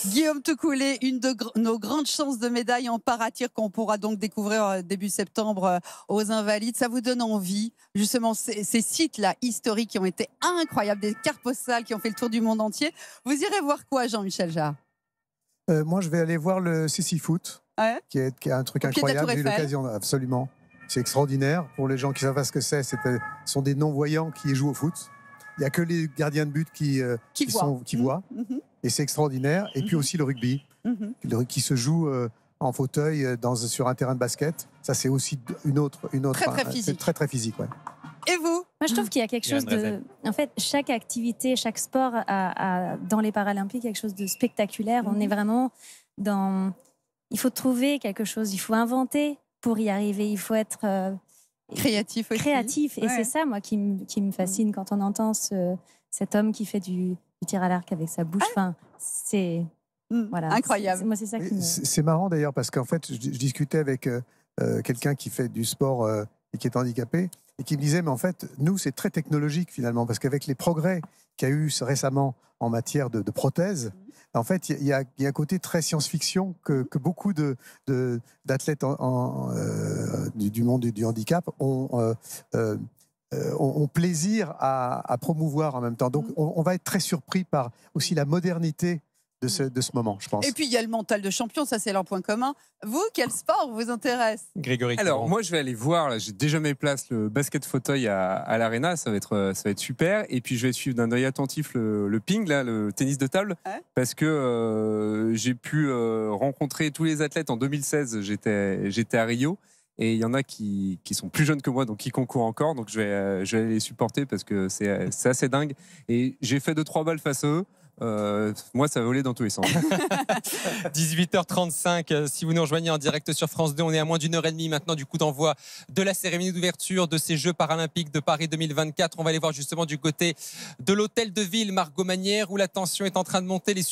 Guillaume Toucoulé, une de nos grandes chances de médaille en paratir qu'on pourra donc découvrir début septembre aux Invalides. Ça vous donne envie, justement, ces sites-là historiques qui ont été incroyables, des cartes postales qui ont fait le tour du monde entier. Vous irez voir quoi, Jean-Michel Jarre? Moi, je vais aller voir le CC Foot, qui est un truc incroyable. J'ai eu l'occasion, absolument. C'est extraordinaire. Pour les gens qui savent pas ce que c'est, ce sont des non-voyants qui jouent au foot. Il n'y a que les gardiens de but qui voient. Et c'est extraordinaire. Et puis aussi le rugby, qui se joue en fauteuil sur un terrain de basket. Ça, c'est aussi une autre très physique. C'est très physique, ouais. Et vous? Moi, je trouve qu'il y a quelque chose de... En fait, chaque activité, chaque sport a dans les Paralympiques quelque chose de spectaculaire. On est vraiment dans... Il faut trouver quelque chose, il faut inventer pour y arriver. Il faut être... créatif aussi. Créatif. Et c'est ça, moi, qui me fascine quand on entend cet homme qui fait du tir à l'arc avec sa bouche. Enfin, c'est... Voilà, incroyable. Moi, c'est ça qui me... C'est marrant d'ailleurs parce qu'en fait, je discutais avec quelqu'un qui fait du sport et qui est handicapé et qui me disait, mais en fait, nous, c'est très technologique finalement parce qu'avec les progrès qu'il y a eu récément en matière de prothèses, en fait, il y a un côté très science-fiction que beaucoup d'athlètes du monde du handicap ont plaisir à promouvoir en même temps. Donc, on va être très surpris par aussi la modernité de ce moment, je pense. Et puis, il y a le mental de champion, ça, c'est leur point commun. Vous, quel sport vous intéresse? Grégory. Alors, moi, je vais aller voir, là, j'ai déjà mes places, le basket fauteuil à l'Arena, ça va être super. Et puis, je vais suivre d'un œil attentif le ping, là, le tennis de table, parce que j'ai pu rencontrer tous les athlètes en 2016, j'étais à Rio. Et il y en a qui sont plus jeunes que moi, donc qui concourent encore. Donc, je vais aller les supporter parce que c'est assez dingue. Et j'ai fait 2-3 balles face à eux. Moi, ça va voler dans tous les sens. 18h35, si vous nous rejoignez en direct sur France 2, on est à moins d'une heure et demie maintenant du coup d'envoi de la cérémonie d'ouverture de ces Jeux paralympiques de Paris 2024. On va aller voir justement du côté de l'hôtel de ville Margot Manière où la tension est en train de monter. Les